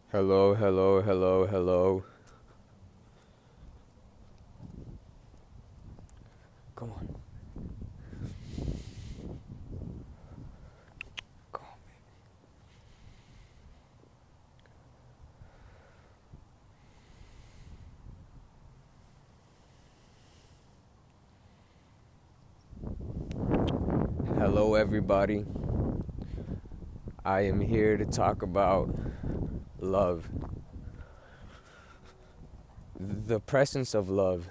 Hello, hello, hello, hello. Come on. Come on. Hello, everybody. I am here to talk about love. The presence of love.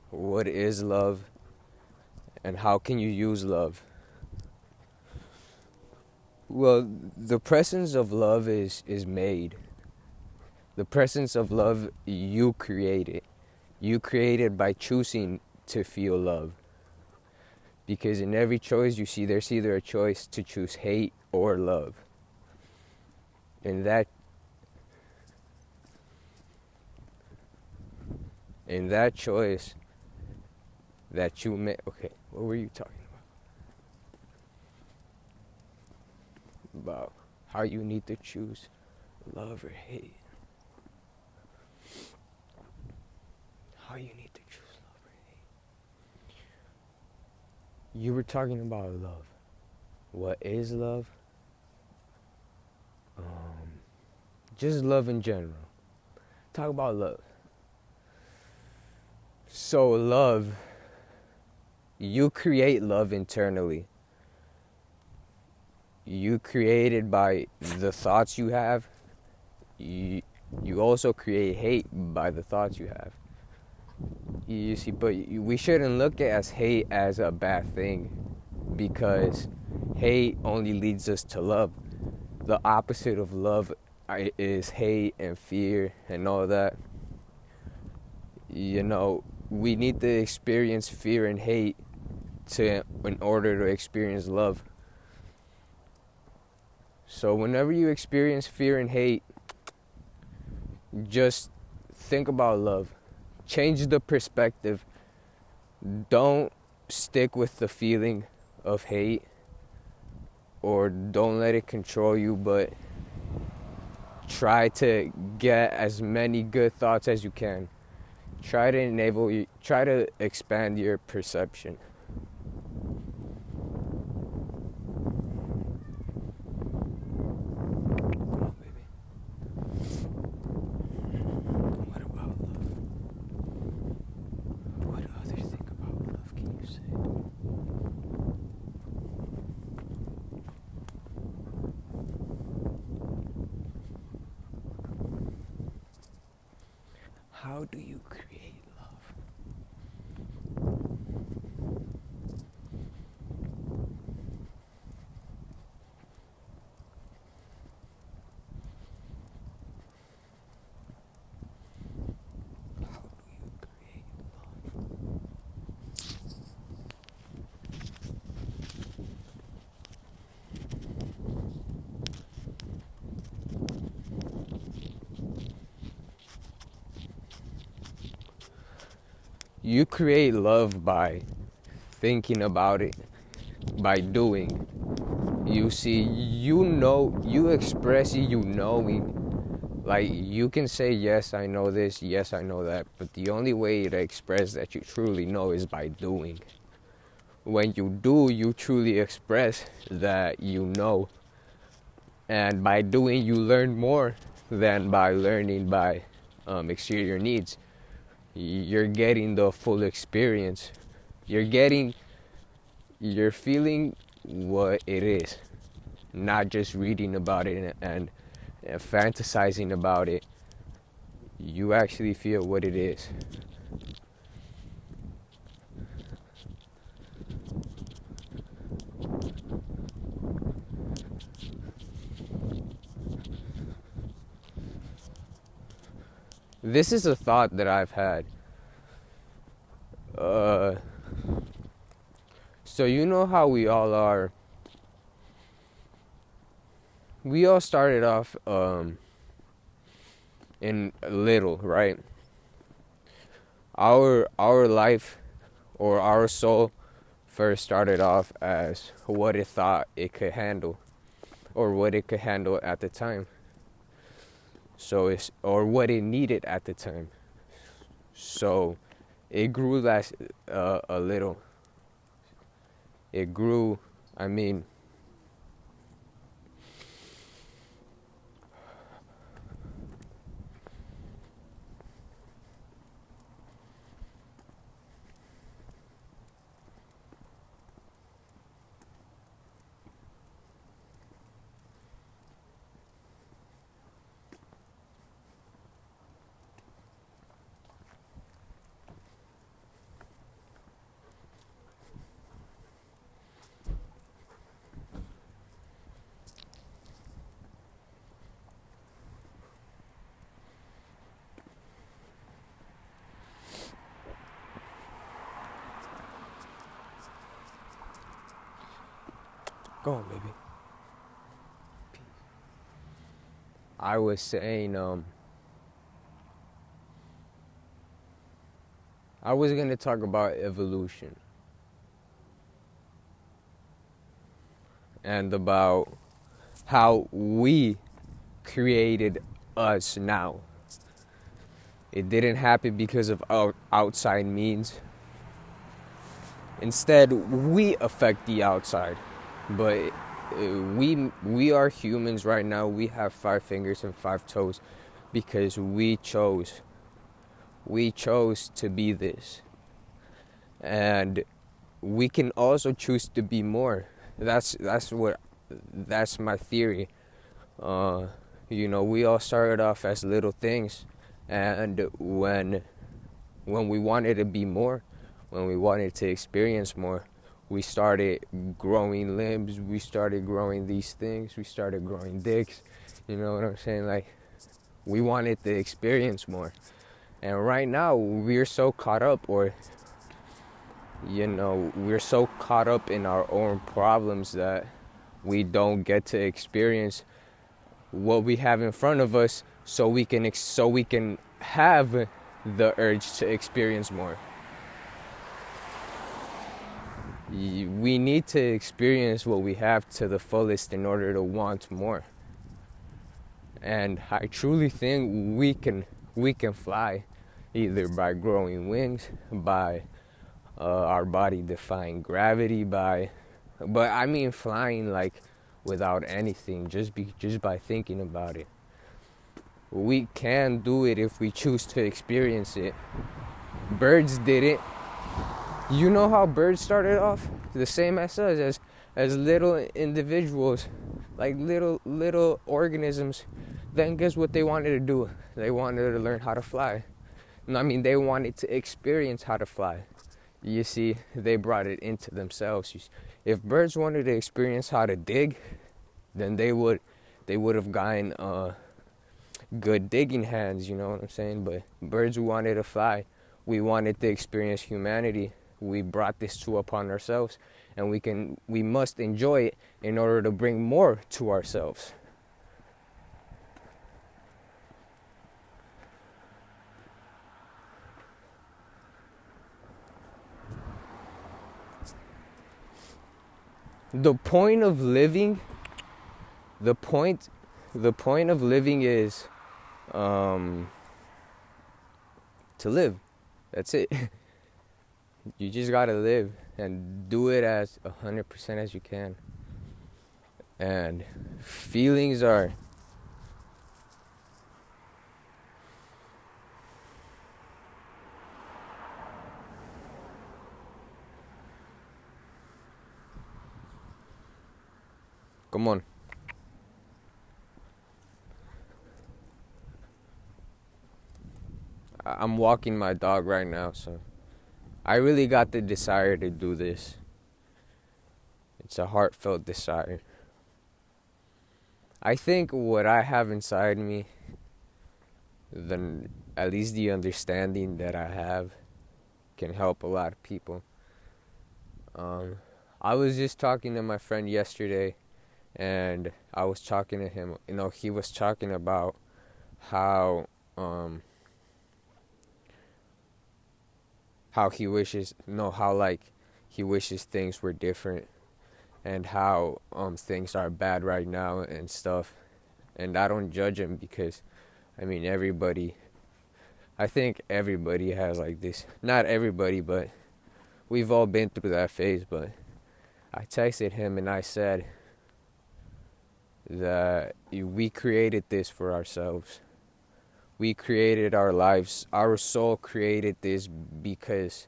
What is love? And how can you use love? Well, the presence of love is made. The presence of love, you create it. You create it by choosing to feel love. Because in every choice you see, there's either a choice to choose hate or love. And that choice that you made. Okay, what were you talking about? How you need to choose love or hate. How you need to choose love or hate. You were talking about love. What is love? Just love in general. Talk about love. So love, you create love internally. You create it by the thoughts you have. You also create hate by the thoughts you have. You see, but we shouldn't look at hate as a bad thing, because hate only leads us to love. The opposite of love is hate and fear and all that. You know, we need to experience fear and hate in order to experience love. So whenever you experience fear and hate, just think about love. Change the perspective. Don't stick with the feeling of hate, or don't let it control you, but try to get as many good thoughts as you can. Try to expand your perception. Come on, baby. What about love? What others think about love can you say? How do you create love? How do you create love? You create love by thinking about it, by doing. You see, you express you knowing. Like, you can say, yes, I know this, yes, I know that, but the only way to express that you truly know is by doing. When you do, you truly express that you know. And by doing, you learn more than by learning by exterior needs. You're getting the full experience. You're feeling what it is, not just reading about it and fantasizing about it. You actually feel what it is. This is a thought that I've had. So you know how we all are. We all started off in little, right? Our life or our soul first started off as what it thought it could handle, or what it could handle at the time. So it's, or what it needed at the time. So it grew a little. It grew, I mean, go on, baby. I was saying, I was gonna talk about evolution and about how we created us now. It didn't happen because of outside means. Instead, we affect the outside. But we are humans right now. We have 5 fingers and 5 toes because we chose. We chose to be this. And we can also choose to be more. That's my theory. We all started off as little things, and when we wanted to be more, when we wanted to experience more, we started growing limbs, we started growing these things, we started growing dicks. You know what I'm saying? Like, we wanted to experience more. And right now, we're so caught up, we're so caught up in our own problems that we don't get to experience what we have in front of us, so we can have the urge to experience more. We need to experience what we have to the fullest in order to want more. And I truly think we can fly, either by growing wings, by our body defying gravity, but I mean flying like without anything, just by thinking about it. We can do it if we choose to experience it. Birds did it. You know how birds started off? The same as us, as little individuals, like little organisms. Then guess what they wanted to do? They wanted to learn how to fly. I mean, they wanted to experience how to fly. You see, they brought it into themselves. If birds wanted to experience how to dig, then they would have gotten good digging hands, you know what I'm saying? But birds wanted to fly. We wanted to experience humanity. We brought this upon ourselves, and we must enjoy it in order to bring more to ourselves. The point of living is to live. That's it. You just gotta live and do it as 100% as you can. And feelings are come on. I'm walking my dog right now, so I really got the desire to do this. It's a heartfelt desire. I think what I have inside me, at least the understanding that I have, can help a lot of people. I was just talking to my friend yesterday, and I was talking to him. He was talking about how he wishes things were different, and how things are bad right now and stuff. And I don't judge him, because I mean, I think everybody has like this. Not everybody, but we've all been through that phase. But I texted him and I said that we created this for ourselves. We created our lives. Our soul created this because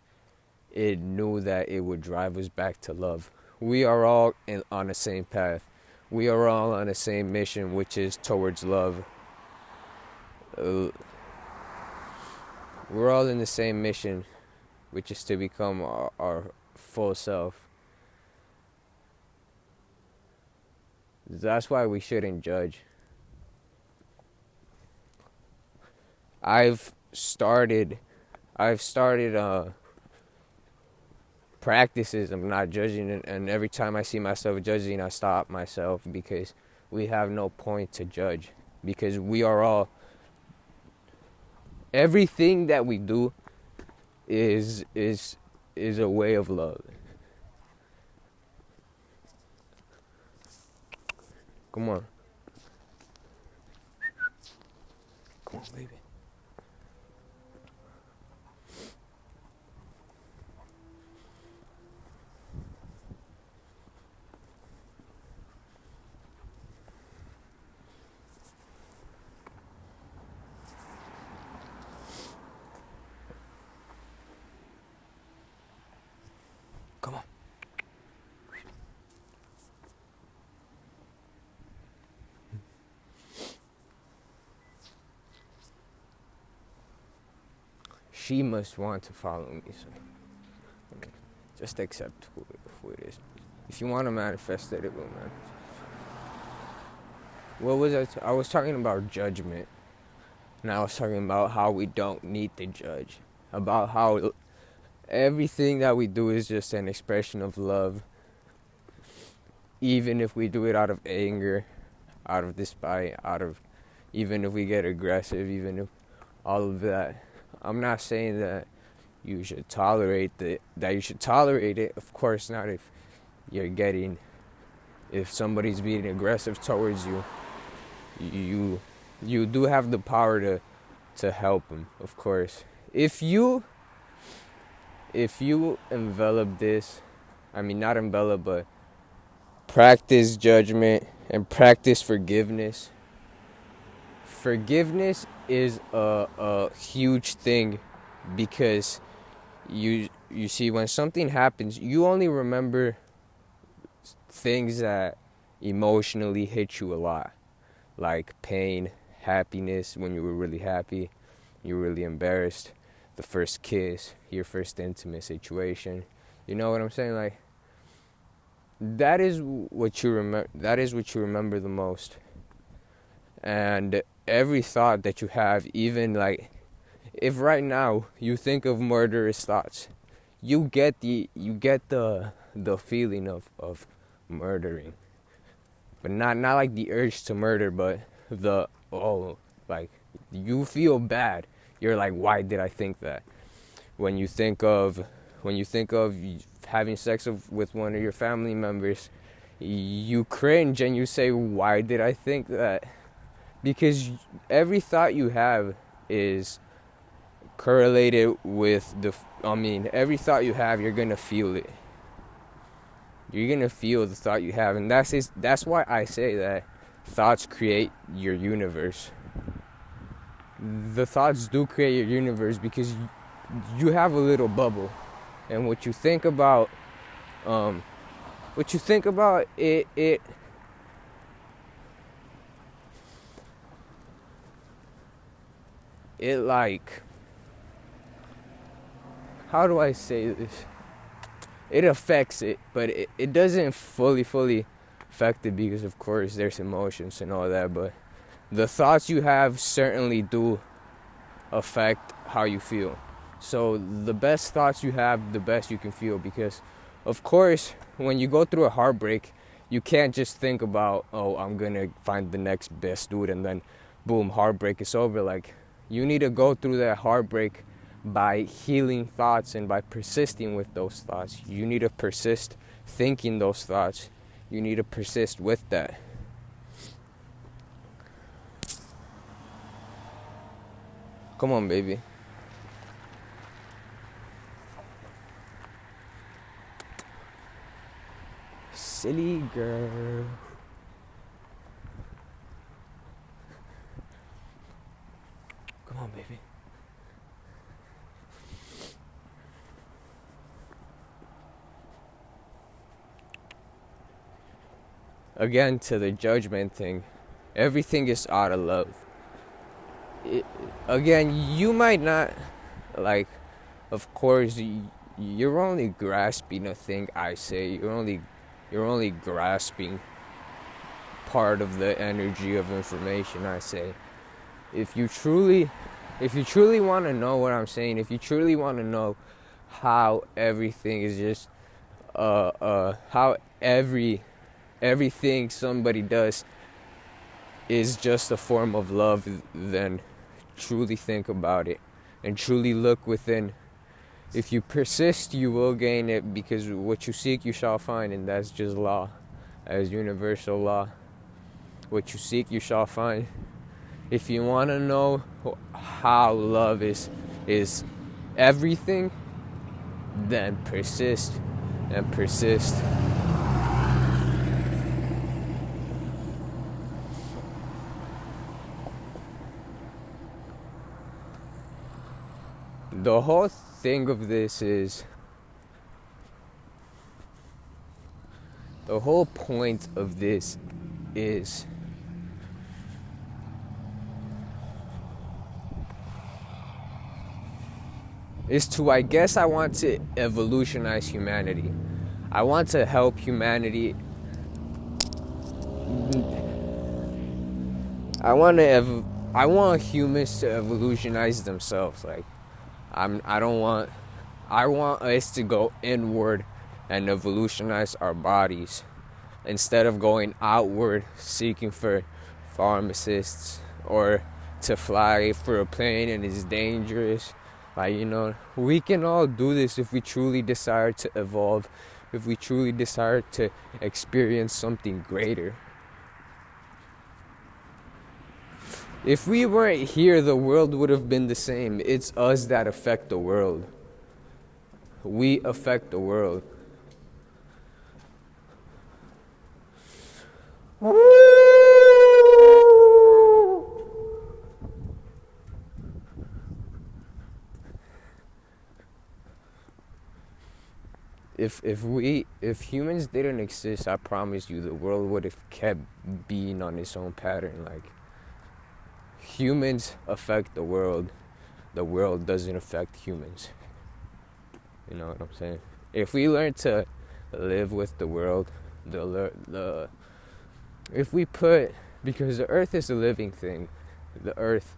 it knew that it would drive us back to love. We are all on the same path. We are all on the same mission, which is towards love. We're all in the same mission, which is to become our full self. That's why we shouldn't judge. I've started practices of not judging, and every time I see myself judging, I stop myself, because we have no point to judge, because we are all, everything that we do is a way of love. Come on, baby. Come on. She must want to follow me, so okay. Just accept who it is. If you want to manifest it, it will manifest. What was I was talking about judgment, and I was talking about how we don't need to judge, about how everything that we do is just an expression of love, even if we do it out of anger, out of despite, even if we get aggressive, even if all of that. I'm not saying that you should tolerate it. Of course not. If somebody's being aggressive towards you, you do have the power to help them, of course. If you envelop this, I mean, not envelop, but practice judgment and practice forgiveness. Forgiveness is a huge thing, because you see, when something happens, you only remember things that emotionally hit you a lot, like pain, happiness, when you were really happy, you were really embarrassed, the first kiss, your first intimate situation. You know what I'm saying? Like, that is what you remember the most. And every thought that you have, even like, if right now you think of murderous thoughts, you get the feeling of murdering, but not like the urge to murder, but like, you feel bad. You're like, why did I think that? When you think of having sex with one of your family members, you cringe and you say, why did I think that? Because every thought you have is correlated with every thought you have, you're gonna feel it. You're gonna feel the thought you have, and that's why I say that thoughts create your universe. The thoughts do create your universe, because you have a little bubble, and what you think about, it like, how do I say this? It affects it, but it doesn't fully affect it, because of course there's emotions and all that, but the thoughts you have certainly do affect how you feel. So the best thoughts you have, the best you can feel, because of course when you go through a heartbreak, you can't just think about, oh, I'm gonna find the next best dude and then boom, heartbreak is over. Like, you need to go through that heartbreak by healing thoughts and by persisting with those thoughts. You need to persist thinking those thoughts. You need to persist with that. Come on, baby. Silly girl. Come on, baby. Again, to the judgment thing. Everything is out of love. Again, you might not, like, of course, you're only grasping a thing I say. You're only grasping part of the energy of information I say. If you truly want to know what I'm saying, if you truly want to know how everything is just how everything somebody does is just a form of love, then truly think about it and truly look within. If you persist, you will gain it, because what you seek you shall find, and that's just law, as universal law. What you seek you shall find. If you want to know how love is everything, then persist and persist. The whole thing of this is, the whole point of this is to, I guess I want to evolutionize humanity. I want to help humanity. I want humans to evolutionize themselves. Like, I want us to go inward and evolutionize our bodies instead of going outward seeking for pharmacists or to fly for a plane and it's dangerous. Like, we can all do this if we truly desire to evolve, if we truly desire to experience something greater. If we weren't here, the world would have been the same. It's us that affect the world. We affect the world. If humans didn't exist, I promise you the world would have kept being on its own pattern. Like, humans affect the world doesn't affect humans. You know what I'm saying? If we learn to live with the world, if we put, because the earth is a living thing, the earth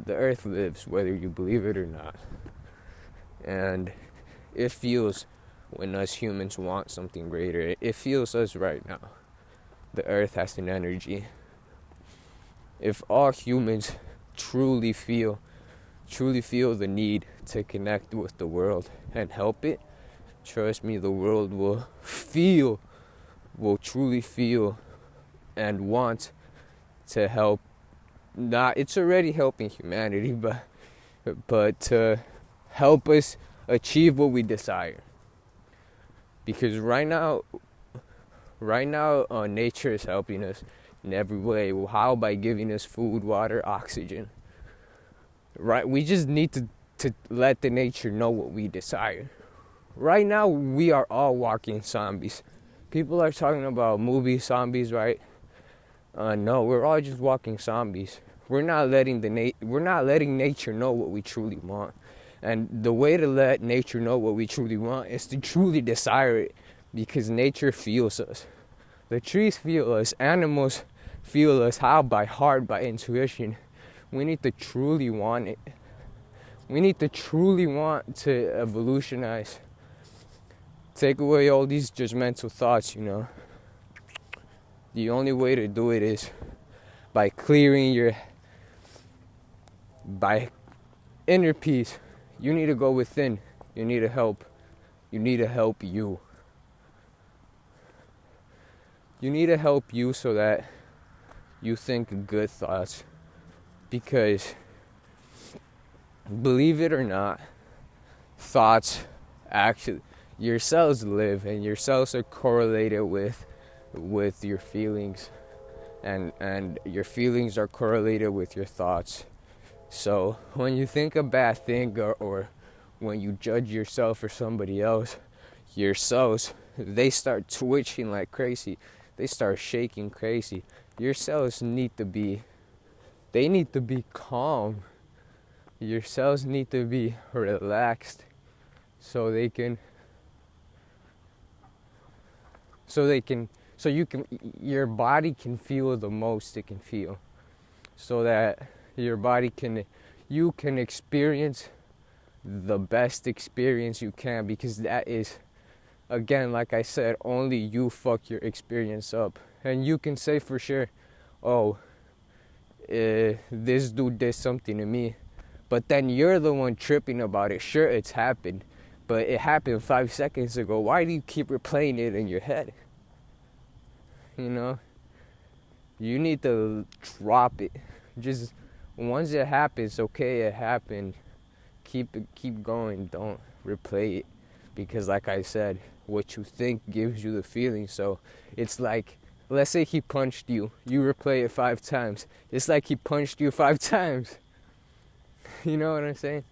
lives whether you believe it or not, and it feels, when us humans want something greater, it feels us right now. The earth has an energy. If all humans truly feel the need to connect with the world and help it, trust me, the world will truly feel and want to help. It's already helping humanity, but to help us achieve what we desire. Because right now, nature is helping us in every way. How? By giving us food, water, oxygen. Right? We just need to let the nature know what we desire. Right now, we are all walking zombies. People are talking about movie zombies, right? No, we're all just walking zombies. We're not letting nature know what we truly want. And the way to let nature know what we truly want is to truly desire it, because nature feels us. The trees feel us. Animals feel us. How? By heart, by intuition. We need to truly want it. We need to truly want to evolutionize. Take away all these judgmental thoughts, The only way to do it is by clearing by inner peace. You need to go within. You need to help. You need to help you. You need to help you so that you think good thoughts. Because believe it or not, thoughts actually, your cells live, and your cells are correlated with your feelings, and your feelings are correlated with your thoughts. So when you think a bad thing, or when you judge yourself or somebody else, your cells, they start twitching like crazy. They start shaking crazy. Your cells need to be calm. Your cells need to be relaxed so your body can feel the most it can feel, so that you can experience the best experience you can, because that is, again, like I said, only you fuck your experience up. And you can say for sure, oh, this dude did something to me, but then you're the one tripping about it. Sure, it's happened, but it happened 5 seconds ago. Why do you keep replaying it in your head? You know, you need to drop it. Just once it happens, okay, it happened. Keep going. Don't replay it, because like I said, what you think gives you the feeling. So it's like, let's say he punched you. You replay it 5 times. It's like he punched you 5 times. You know what I'm saying?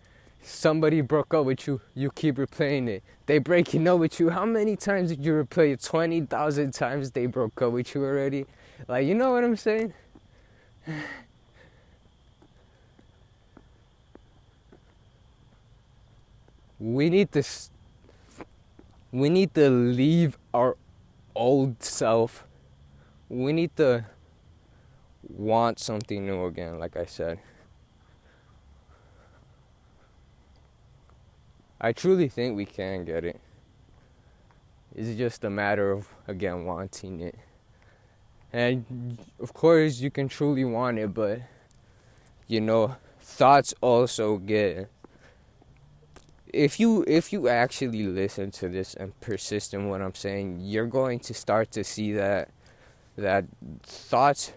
Somebody broke up with you. You keep replaying it. They breaking up with you. How many times did you replay it? 20,000 times they broke up with you already. Like, you know what I'm saying? We need to leave our old self. We need to want something new again, like I said. I truly think we can get it. It's just a matter of, again, wanting it. And of course you can truly want it, but you know, thoughts also get, if you actually listen to this and persist in what I'm saying, you're going to start to see that thoughts,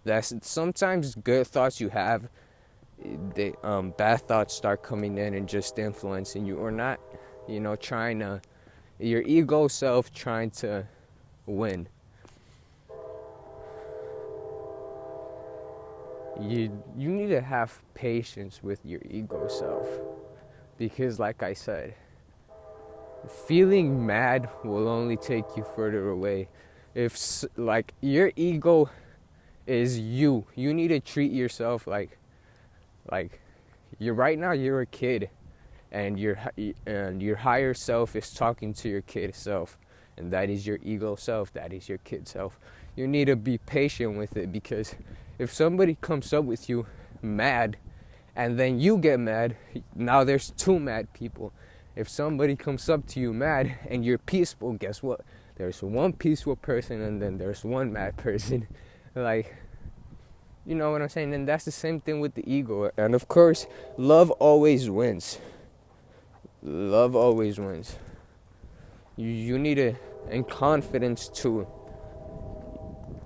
that sometimes good thoughts you have, bad thoughts start coming in and just influencing you, or not, you know, your ego self trying to win. You need to have patience with your ego self, because like I said, feeling mad will only take you further away. If like your ego is you need to treat yourself like you're, right now you're a kid, and your higher self is talking to your kid self, and that is your ego self, that is your kid self. You need to be patient with it, because if somebody comes up with you mad and then you get mad, now there's 2 mad people. If somebody comes up to you mad and you're peaceful, guess what? There's 1 peaceful person and then there's 1 mad person. Like, you know what I'm saying? And that's the same thing with the ego. And of course, love always wins. Love always wins. You need to, and confidence too.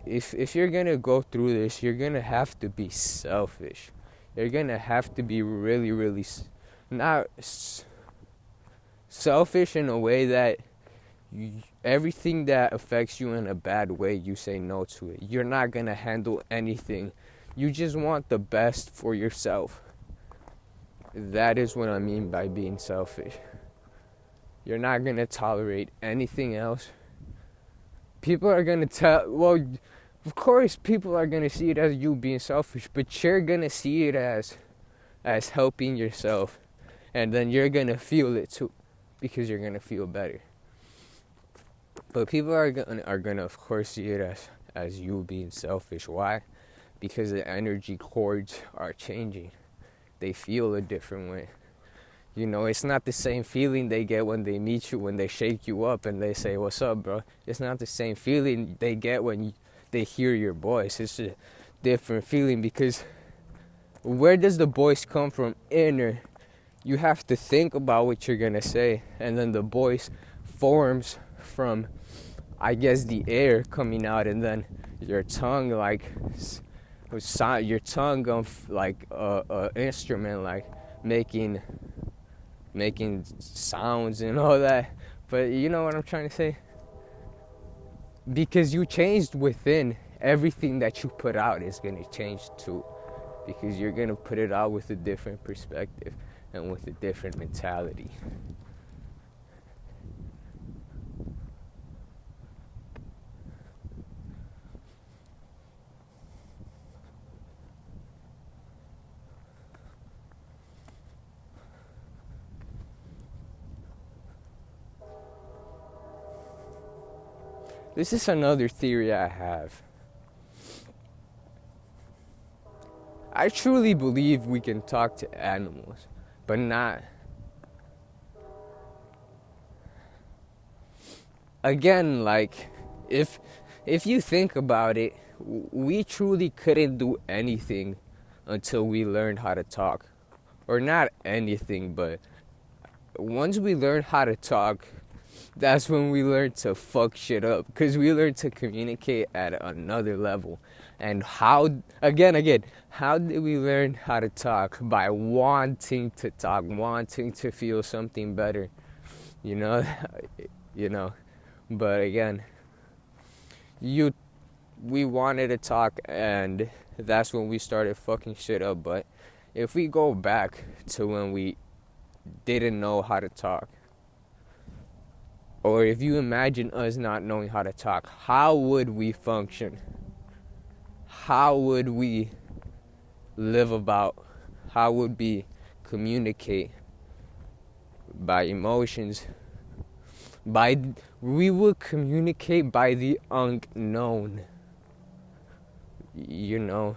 If you're gonna go through this, you're gonna have to be selfish. You're gonna have to be really, really not selfish in a way that everything that affects you in a bad way, you say no to it. You're not gonna handle anything. You just want the best for yourself. That is what I mean by being selfish. You're not gonna tolerate anything else. People are gonna of course people are gonna see it as you being selfish, but you're gonna see it as helping yourself, and then you're gonna feel it too, because you're gonna feel better. But people are gonna of course see it as you being selfish. Why? Because the energy cords are changing. They feel a different way. You know, it's not the same feeling they get when they meet you, when they shake you up and they say, "What's up, bro?" It's not the same feeling they get when they hear your voice. It's a different feeling, because where does the voice come from? Inner. You have to think about what you're gonna say, and then the voice forms from, I guess, the air coming out, and then your tongue your tongue on like a instrument, like making sounds and all that. But you know what I'm trying to say? Because you changed within, everything that you put out is going to change too, because you're going to put it out with a different perspective and with a different mentality. This is another theory I have. I truly believe we can talk to animals, but not. Again, like, if you think about it, we truly couldn't do anything until we learned how to talk. Or not anything, but once we learned how to talk, that's when we learned to fuck shit up, because we learned to communicate at another level. And again, how did we learn how to talk? By wanting to talk, wanting to feel something better, you know. you know but again, we wanted to talk, and that's when we started fucking shit up. But if we go back to when we didn't know how to talk, or if you imagine us not knowing how to talk, how would we function? How would we live about? How would we communicate? By emotions. We would communicate by the unknown. You know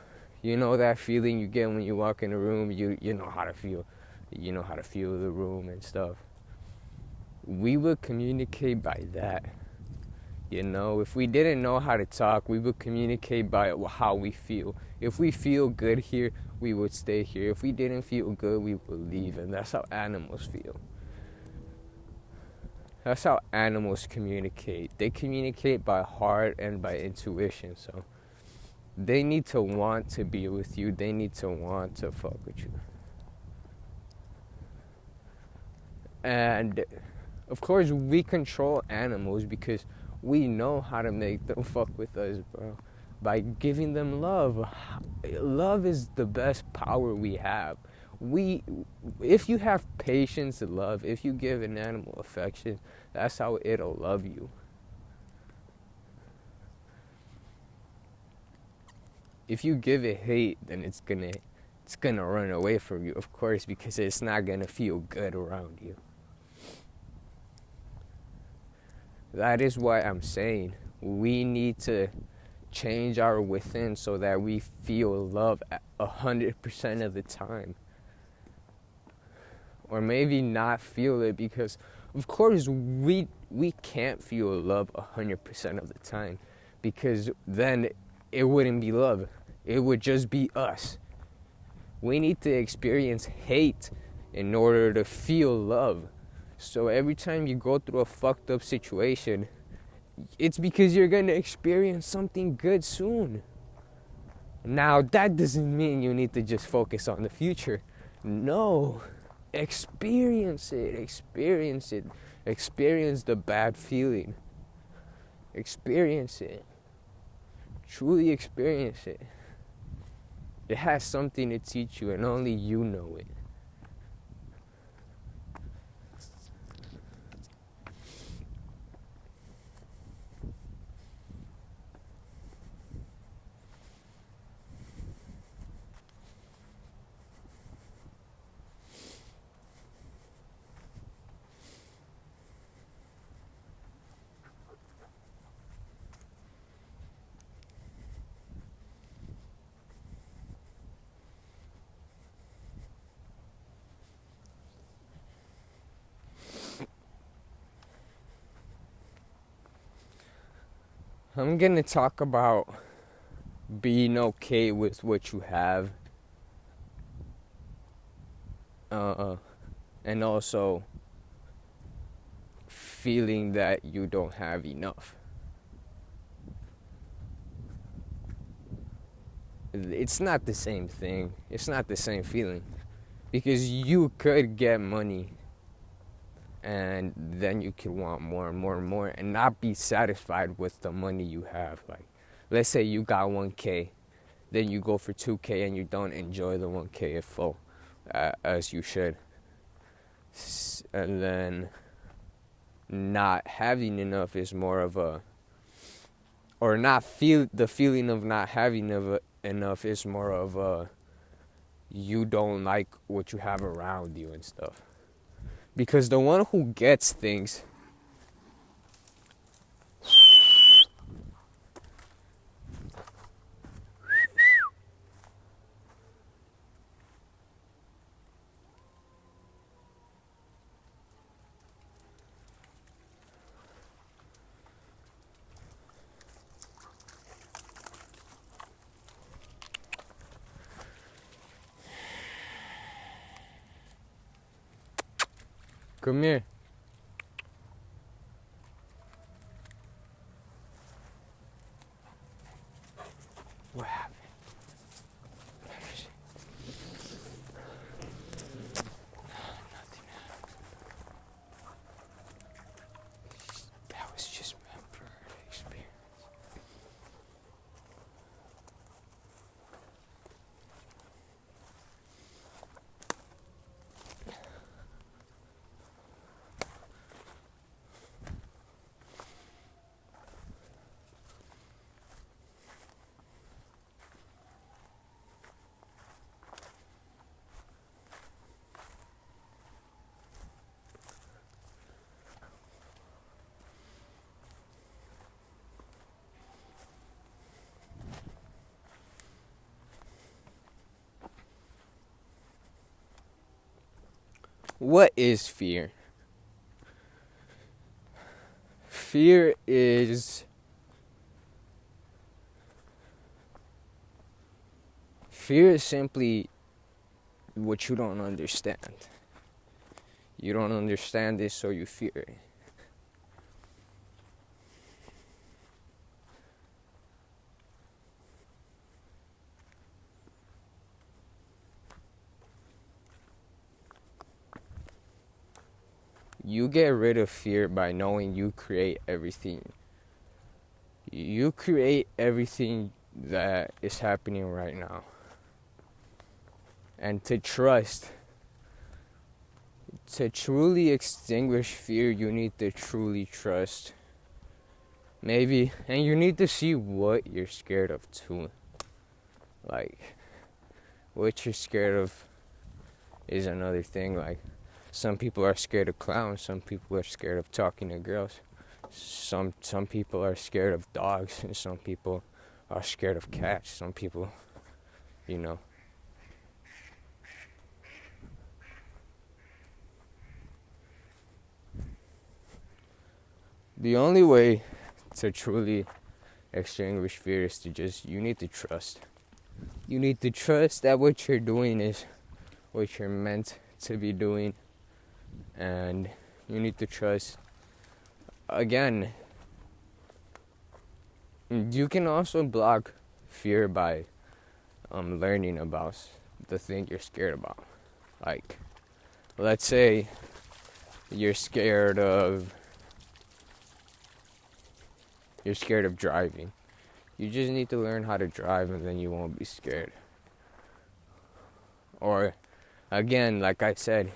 that feeling you get when you walk in a room. You know how to feel. You know how to feel the room and stuff. We would communicate by that. If we didn't know how to talk, we would communicate by how we feel. If we feel good here, we would stay here. If we didn't feel good, we would leave. And that's how animals feel. That's how animals communicate. They communicate by heart and by intuition. So they need to want to be with you. They need to want to fuck with you. And of course, we control animals because we know how to make them fuck with us, bro. By giving them love. Love is the best power we have. If you have patience and love, if you give an animal affection, that's how it'll love you. If you give it hate, then it's gonna run away from you, of course, because it's not gonna feel good around you. That is why I'm saying we need to change our within so that we feel love 100% of the time. Or maybe not feel it, because of course we can't feel love 100% of the time, because then it wouldn't be love. It would just be us. We need to experience hate in order to feel love. So every time you go through a fucked up situation, it's because you're going to experience something good soon. Now, that doesn't mean you need to just focus on the future. No. Experience it. Experience it. Experience the bad feeling. Experience it. Truly experience it. It has something to teach you, and only you know it. I'm gonna talk about being okay with what you have, and also feeling that you don't have enough. it's not the same thing. It's not the same feeling. Because you could get money and then you could want more and more and more and not be satisfied with the money you have. Like, let's say you got 1K, then you go for 2K and you don't enjoy the 1K at full as you should. And then not having enough is more of a, or not feel the feeling of not having enough is more of a, you don't like what you have around you and stuff. Because the one who gets things come here. What happened? Nothing happened. That was just my experience. What is fear? Fear is simply what you don't understand. You don't understand it, so you fear it. You get rid of fear by knowing you create everything. You create everything that is happening right now. And to truly extinguish fear, you need to truly trust. Maybe, and you need to see what you're scared of too. Like, what you're scared of is another thing. Like, some people are scared of clowns. Some people are scared of talking to girls. Some people are scared of dogs, and some people are scared of cats. Some people, you know. The only way to truly extinguish fear is you need to trust. You need to trust that what you're doing is what you're meant to be doing. And you need to trust, again, you can also block fear by learning about the thing you're scared about. Like, let's say you're scared of driving. You just need to learn how to drive, and then you won't be scared. Or, again, like I said,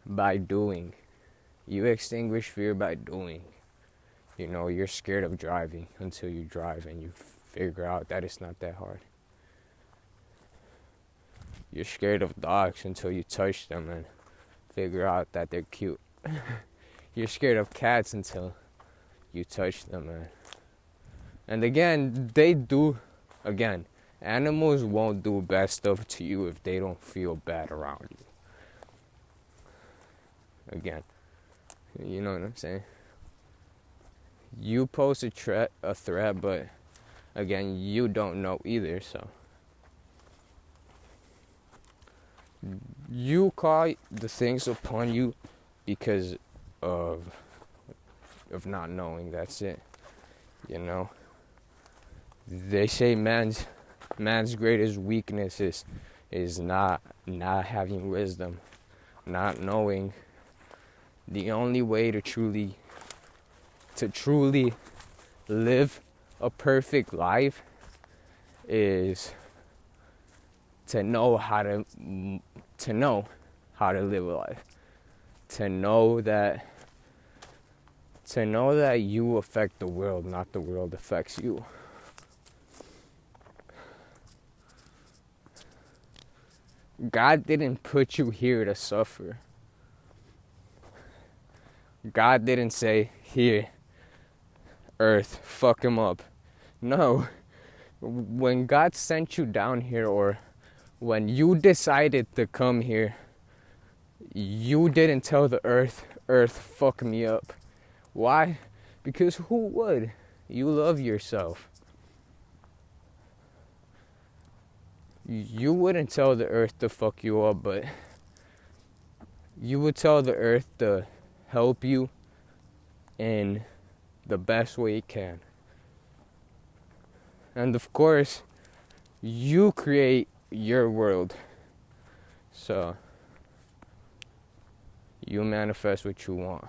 by doing. You extinguish fear by doing. You know, you're scared of driving until you drive and you figure out that it's not that hard. You're scared of dogs until you touch them and figure out that they're cute. You're scared of cats until you touch them, man. And again, animals won't do bad stuff to you if they don't feel bad around you. Again, you know what I'm saying? You pose a threat, but again, you don't know either, so you call the things upon you because of not knowing. That's it. You know, they say man's Man's greatest weakness is not having wisdom, not knowing. The only way to truly live a perfect life is to know how to live a life. To know that you affect the world, not the world affects you. God didn't put you here to suffer. God didn't say, here, earth, fuck him up. No. When God sent you down here, or when you decided to come here, you didn't tell the earth, fuck me up. Why? Because who would? You love yourself. You wouldn't tell the earth to fuck you up, but you would tell the earth to help you in the best way it can. And of course, you create your world. So, you manifest what you want.